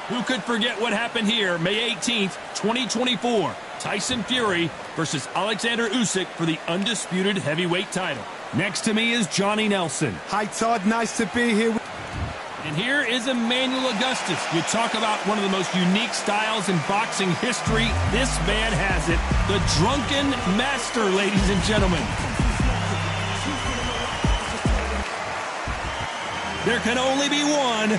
Who could forget what happened here May 18th, 2024? Tyson Fury versus Alexander Usyk for the Undisputed Heavyweight title. Next to me is Johnny Nelson. Hi, Todd. Nice to be here. And here is Emmanuel Augustus. You talk about one of the most unique styles in boxing history. This man has it. The drunken master, ladies and gentlemen. There can only be one,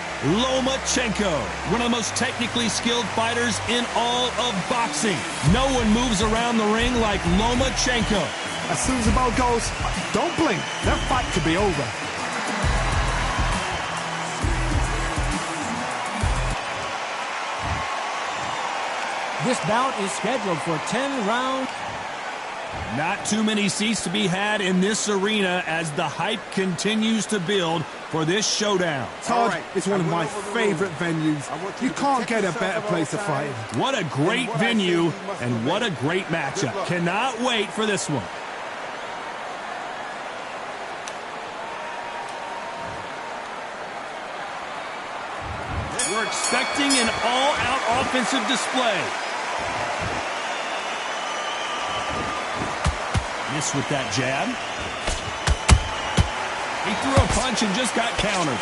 Lomachenko, one of the most technically skilled fighters in all of boxing. No one moves around the ring like Lomachenko. As soon as the bell goes, don't blink. That fight could be over. This bout is scheduled for 10 rounds. Not too many seats to be had in this arena as the hype continues to build for this showdown. Todd, it's one of my favorite venues. You can't get a better place to fight. What a great venue and what a great matchup. Cannot wait for this one. We're expecting an all-out offensive display. Miss with that jab. He threw a punch and just got countered.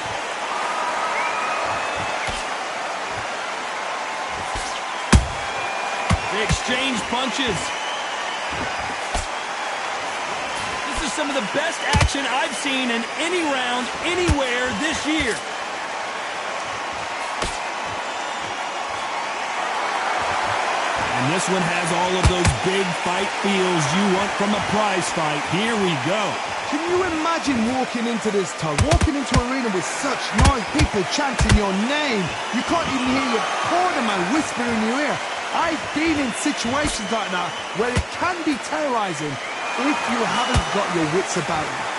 They exchange punches. This is some of the best action I've seen in any round, anywhere this year. And this one has all of those big fight feels you want from a prize fight. Here we go. Can you imagine walking into this, Todd? Walking into an arena with such noise, people chanting your name. You can't even hear your cornerman whisper in your ear. I've been in situations like that where it can be terrorizing if you haven't got your wits about you.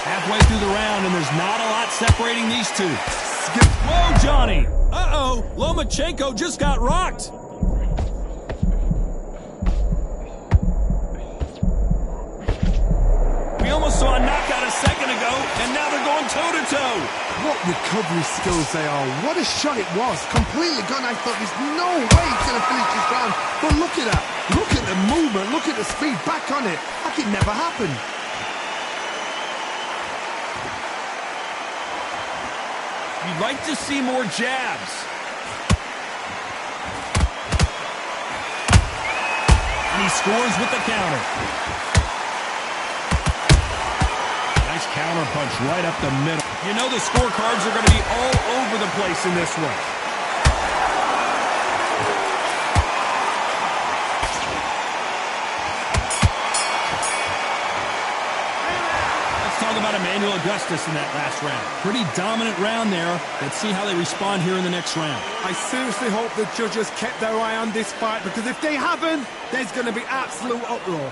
Halfway through the round, and there's not a lot separating these two. Whoa, Johnny! Uh-oh, Lomachenko just got rocked. We almost saw a knockout a second ago, and now they're going toe-to-toe. What recovery skills they are. What a shot it was. Completely gone. I thought there's no way he's going to finish this round. But look at that. Look at the movement. Look at the speed. Back on it. Like it never happened. You'd like to see more jabs. And he scores with the counter. Nice counter punch right up the middle. You know the scorecards are going to be all over the place in this one. Talk about Emmanuel Augustus in that last round. Pretty dominant round there. Let's see how they respond here in the next round. I seriously hope the judges kept their eye on this fight, because if they haven't, there's going to be absolute uproar.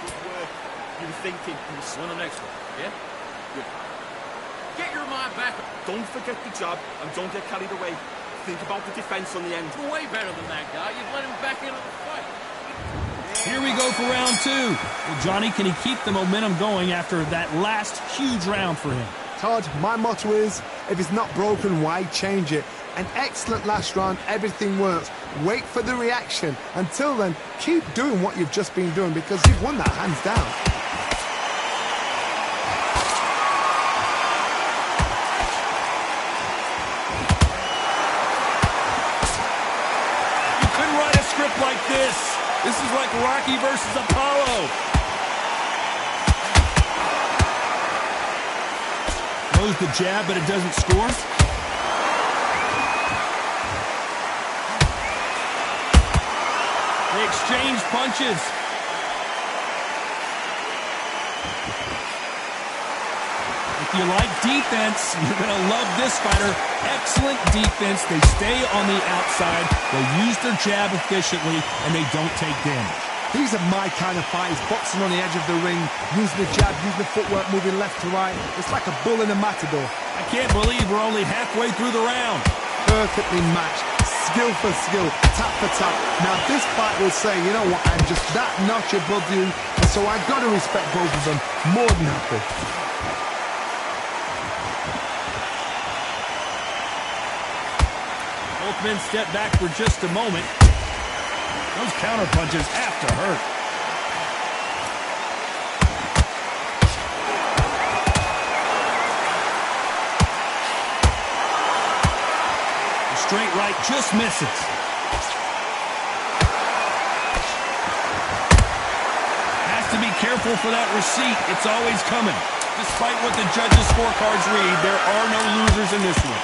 You were thinking you won the next one, yeah? Good. Get your mind back. Don't forget the job and don't get carried away. Think about the defense on the end. You're way better than that guy. You've let him back into the fight. Here we go for round two. Well, Johnny, can he keep the momentum going after that last huge round for him? Todd, my motto is, if it's not broken, why change it? An excellent last round, everything works. Wait for the reaction. Until then, keep doing what you've just been doing, because you've won that hands down. You couldn't write a script like this. This is like Rocky versus Apollo. Throws the jab, but it doesn't score. They exchange punches. If you like defense, you're going to love this fighter. Excellent defense. They stay on the outside. They use their jab efficiently, and they don't take damage. These are my kind of fighters, boxing on the edge of the ring, using the jab, using the footwork, moving left to right. It's like a bull in a matador. I can't believe we're only halfway through the round. Perfectly matched. skill for skill, tap for tap. Now this fight will say, you know what, I'm just that notch above you, and so I've got to respect both of them more than happy. Both men step back for just a moment. Those counter punches have to hurt. Straight right just misses. Has to be careful for that receipt. It's always coming. Despite what the judges' scorecards read, there are no losers in this one.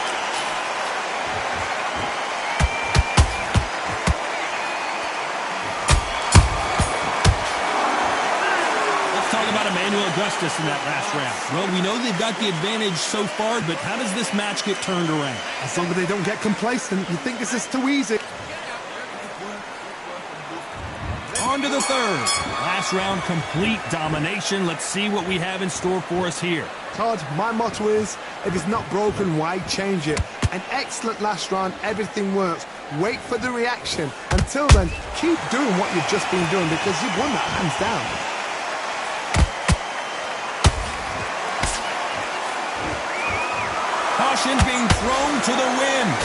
Let's talk about Emmanuel Augustus in that last round. Well, we know they've got the advantage so far, but how does this match get turned around? As long as they don't get complacent, you think this is too easy. On to the third. Last round, complete domination. Let's see what we have in store for us here. Todd, my motto is, if it's not broken, why change it? An excellent last round, everything works. Wait for the reaction. Until then, keep doing what you've just been doing because you've won that hands down. Caution being thrown to the wind.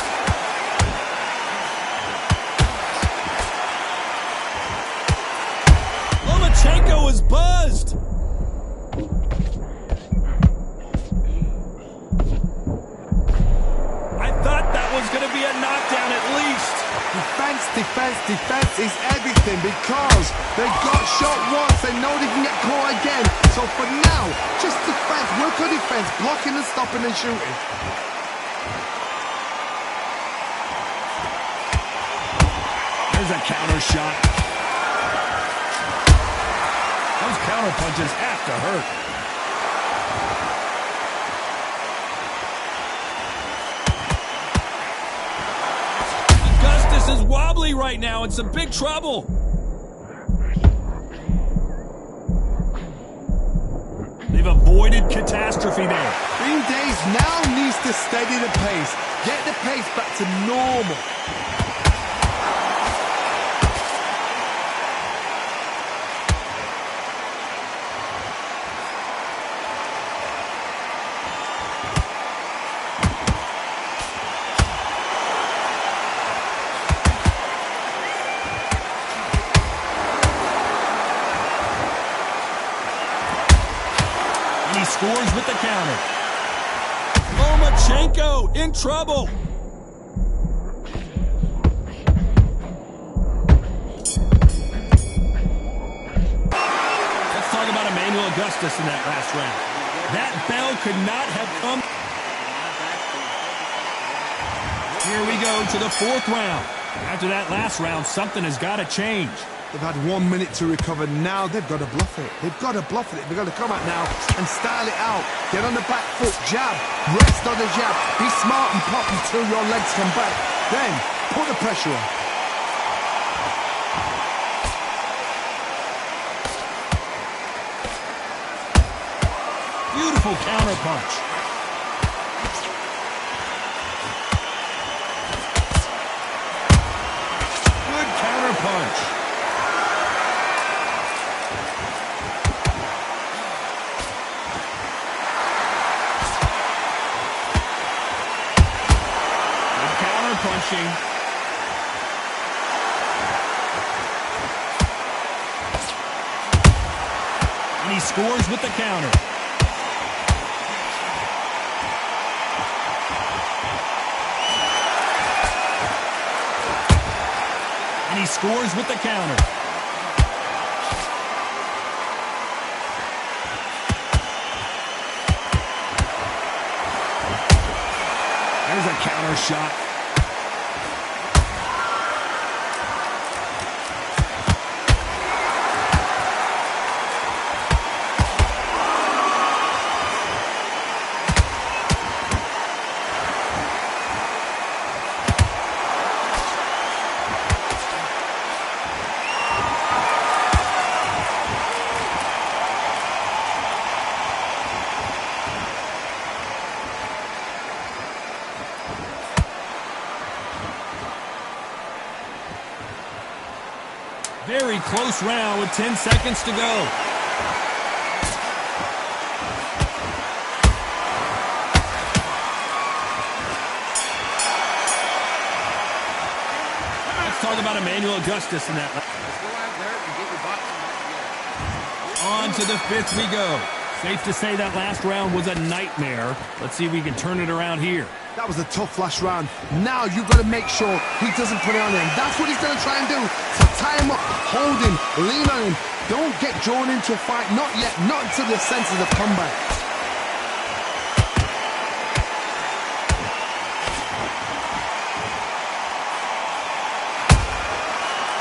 Lomachenko is buzzed. I thought that was going to be a knockdown at least. Defense, defense, defense is everything because they got shot once. They know they can get caught again. So for now, just defense, work on defense, blocking and stopping and shooting. There's a counter shot. Those counter punches have to hurt. Augustus is wobbly right now. It's some big trouble. They've avoided catastrophe there. Green Days now needs to steady the pace. Get the pace back to normal. Scores with the counter. Lomachenko in trouble. Let's talk about Emmanuel Augustus in that last round. That bell could not have come. Here we go to the fourth round. After that last round, something has got to change. They've had 1 minute to recover. Now they've got to bluff it. They've got to bluff it. They've got to come out now and style it out. Get on the back foot, jab, rest on the jab. Be smart and pop until your legs come back. Then put the pressure on. Beautiful counter punch. Good counter punch. Punching. And he scores with the counter. And he scores with the counter. There's a counter shot. Very close round with 10 seconds to go. Let's talk about Emmanuel Augustus in that. Let's go out there and get your boxing match together. On to the fifth we go. Safe to say that last round was a nightmare. Let's see if we can turn it around here. That was a tough last round. Now you've got to make sure he doesn't put it on him. That's what he's going to try and do. So tie him up, hold him, lean on him. Don't get drawn into a fight. Not yet. Not until the senses of comeback.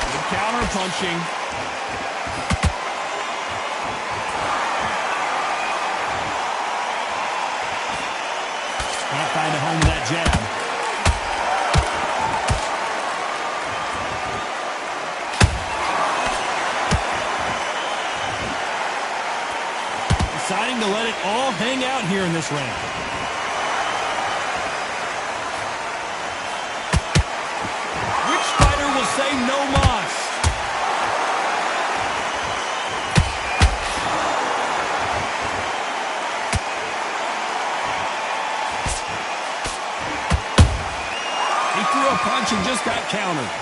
Good counter punching. Can't find a home with that jab. Deciding to let it all hang out here in this round. Which fighter will say no mas? He threw a punch and just got countered.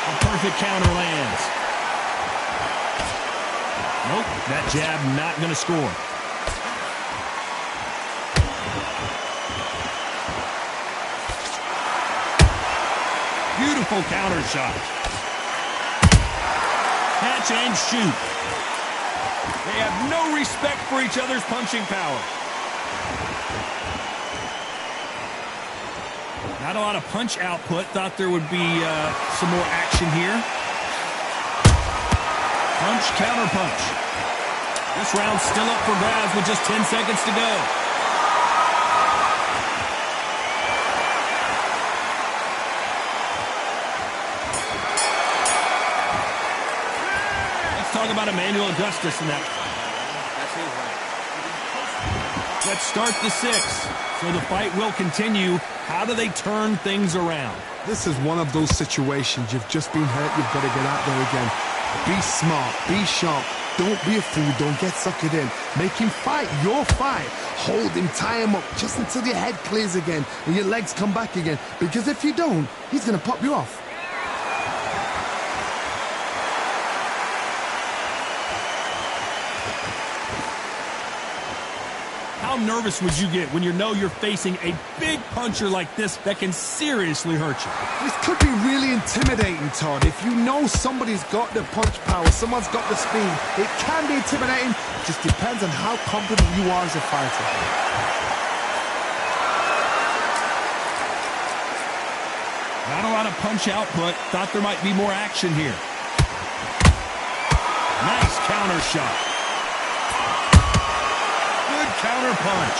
A perfect counter lands. Nope, that jab not going to score. Beautiful counter shot. Catch and shoot. They have no respect for each other's punching power. Not a lot of punch output. Thought there would be some more action here. Punch, counter punch. This round's still up for grabs with just 10 seconds to go. Let's talk about Emmanuel Augustus in that. That's his right. Let's start the sixth. So the fight will continue. How do they turn things around? This is one of those situations. You've just been hurt. You've got to get out there again. Be smart. Be sharp. Don't be a fool. Don't get suckered in. Make him fight your fight. Hold him. Tie him up just until your head clears again and your legs come back again. Because if you don't, he's going to pop you off. How nervous would you get when you know you're facing a big puncher like this that can seriously hurt you? This could be really intimidating, Todd. If you know somebody's got the punch power, someone's got the speed, it can be intimidating. It just depends on how confident you are as a fighter. Not a lot of punch output. Thought there might be more action here. Nice counter shot. Good counter punch.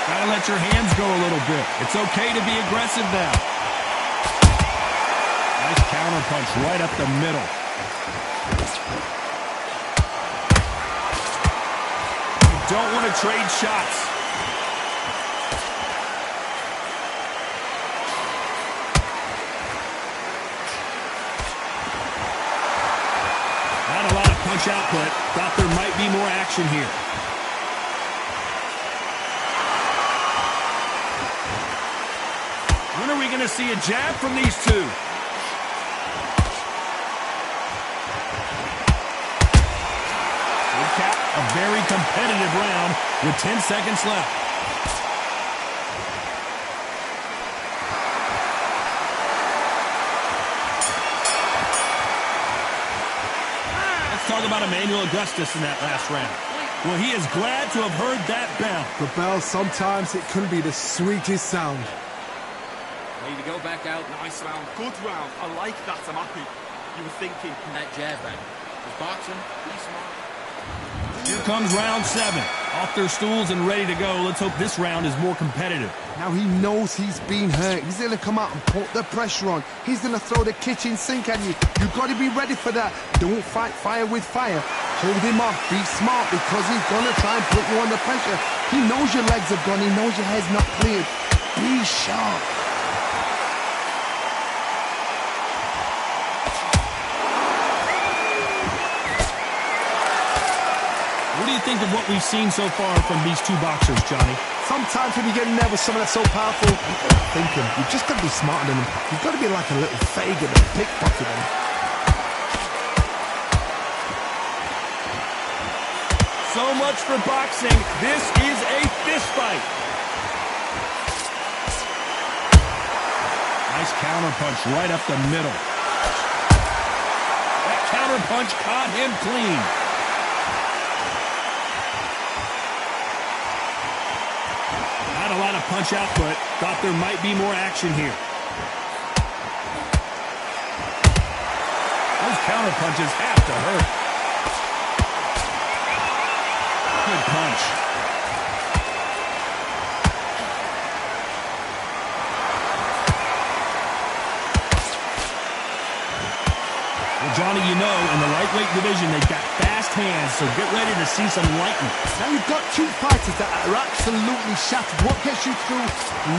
Gotta let your hands go a little bit. It's okay to be aggressive now. Nice counter punch right up the middle. You don't want to trade shots. Not a lot of punch output. Thought there might be more action here. When are we going to see a jab from these two? A very competitive round with 10 seconds left. Let's talk about Emmanuel Augustus in that last round. Well, he is glad to have heard that bell. The bell, sometimes it can be the sweetest sound. Ready to go back out. Nice round. Good round. I like that. I'm happy. You were thinking. That jab back. With boxing, be smart. Here comes round 7. Off their stools and ready to go. Let's hope this round is more competitive. Now he knows he's been hurt. He's going to come out and put the pressure on. He's going to throw the kitchen sink at you. You've got to be ready for that. Don't fight fire with fire. Hold him off. Be smart because he's going to try and put you under pressure. He knows your legs are gone. He knows your head's not cleared. Be sharp. What do you think of what we've seen so far from these two boxers, Johnny? Sometimes when you get in there with someone that's so powerful, you've got to think him. You've just got to be smarter than him. You've got to be like a little Fagin and pickpocket him. So much for boxing. This is a fist fight. Nice counter punch right up the middle. That counter punch caught him clean. Not a lot of punch output. Thought there might be more action here. Those counter punches have to hurt. Good punch. Well, Johnny, you know, in the lightweight division, they've got fast hands, so get ready to see some lightning. Now you've got two fighters that are absolutely shattered. What gets you through?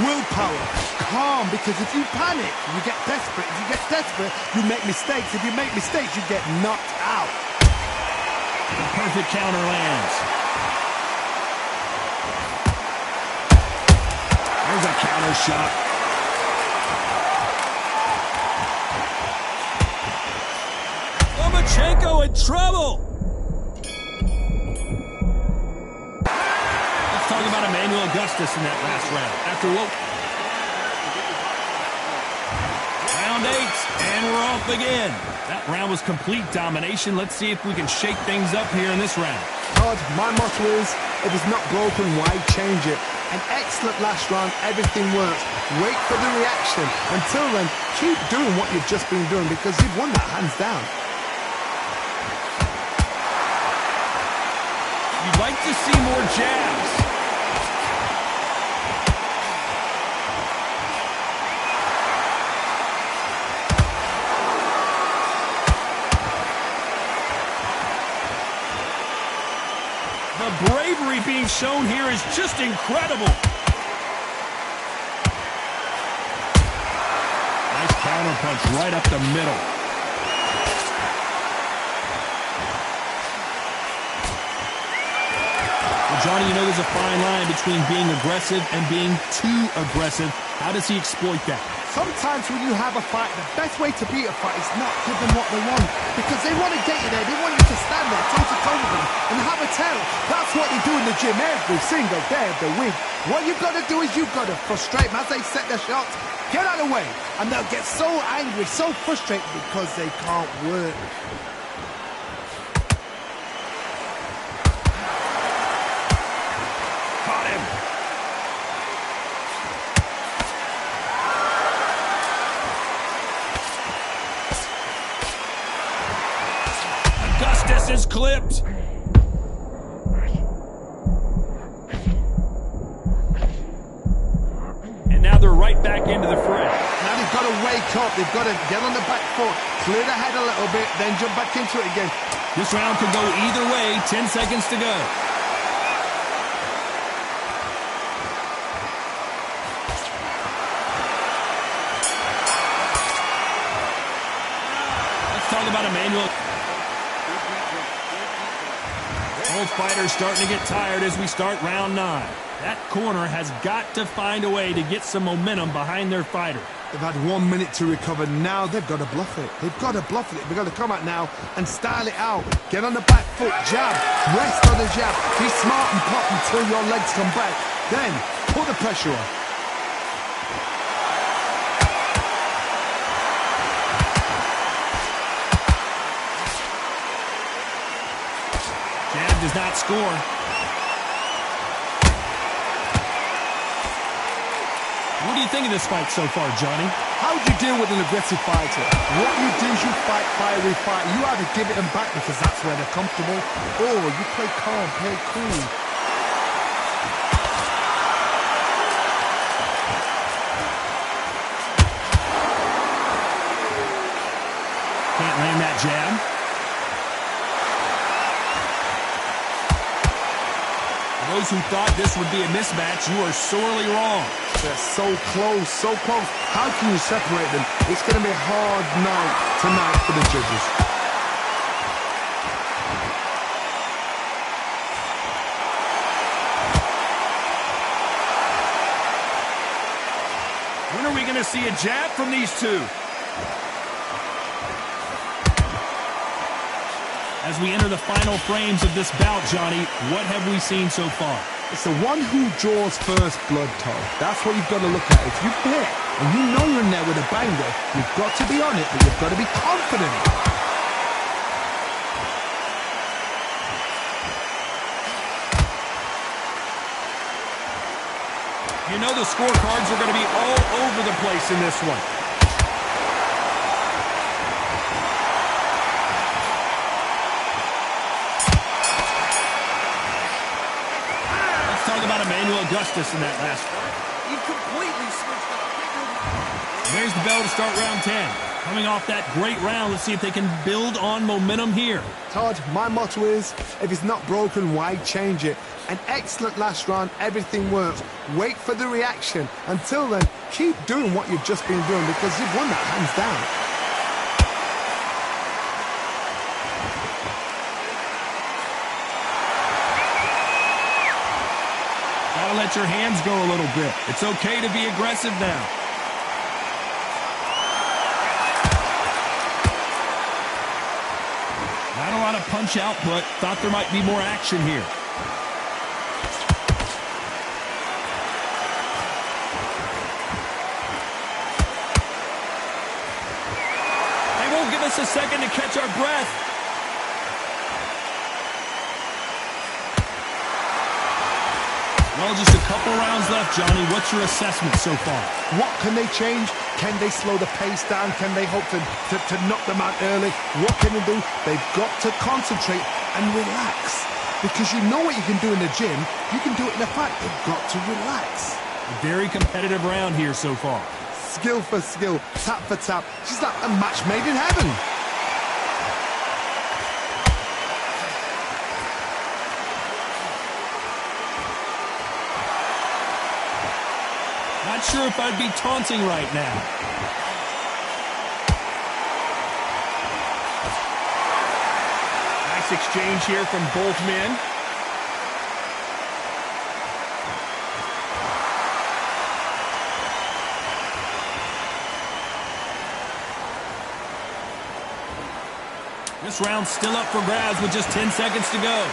Willpower. Calm, because if you panic, you get desperate. If you get desperate, you make mistakes. If you make mistakes, you get knocked out. The perfect counter lands. There's a counter shot. Lomachenko in trouble. Let's talk about Emmanuel Augustus in that last round. After what? Round 8, and we're off again. That round was complete domination. Let's see if we can shake things up here in this round. Todd, my motto is, if it's not broken, why change it? An excellent last round, everything works. Wait for the reaction. Until then, keep doing what you've just been doing because you've won that hands down. You'd like to see more jabs. The bravery being shown here is just incredible. Nice counter punch right up the middle. Well, Johnny, you know there's a fine line between being aggressive and being too aggressive. How does he exploit that? Sometimes when you have a fight, the best way to beat a fight is not give them what they want. Because they want to get you there. They want you to stand there toe-to-toe with them and have a tell. That's what they do in the gym every single day of the week. What you've got to do is you've got to frustrate them as they set their shots. Get out of the way. And they'll get so angry, so frustrated because they can't work. Caught him. Augustus is clipped. And now they're right back into the fray. Now they've got to wake up. They've got to get on the back foot, clear the head a little bit, then jump back into it again. This round could go either way. 10 seconds to go. Let's talk about Emmanuel. Both fighters starting to get tired as we start round 9. That corner has got to find a way to get some momentum behind their fighter. They've had 1 minute to recover. Now they've got to bluff it. They've got to bluff it. They've got to come out now and style it out. Get on the back foot, jab, rest on the jab. Be smart and pop until your legs come back. Then put the pressure on. Jab does not score. What do you think of this fight so far, Johnny? How do you deal with an aggressive fighter? What you do is you fight, fiery fight. You either give it them back because that's where they're comfortable, or you play calm, play cool. Can't land that jab. Those who thought this would be a mismatch, you are sorely wrong. They're so close, so close. How can you separate them? It's going to be a hard night tonight for the judges. When are we going to see a jab from these two? As we enter the final frames of this bout, Johnny, what have we seen so far? It's the one who draws first blood, Todd. That's what you've got to look at. If you hit and you know you're in there with a banger, you've got to be on it, but you've got to be confident. You know the scorecards are going to be all over the place in this one. Augustus in that last fight. He completely switched up. There's the bell to start round 10. Coming off that great round, let's see if they can build on momentum here. Todd, my motto is, if it's not broken, why change it? An excellent last round, everything works. Wait for the reaction. Until then, keep doing what you've just been doing because you've won that hands down. Let your hands go a little bit. It's okay to be aggressive now. Not a lot of punch output. Thought there might be more action here. They won't give us a second to catch our breath. Well, just a couple rounds left, Johnny. What's your assessment so far? What can they change? Can they slow the pace down? Can they hope to knock them out early? What can they do? They've got to concentrate and relax. Because you know what you can do in the gym. You can do it in a fight. They've got to relax. A very competitive round here so far. Skill for skill, tap for tap. She's like a match made in heaven. Not sure if I'd be taunting right now. Nice exchange here from both men. This round's still up for grabs with just 10 seconds to go.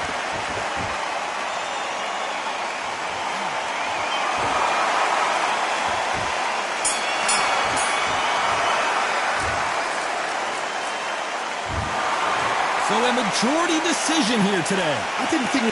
So a majority decision here today. I didn't think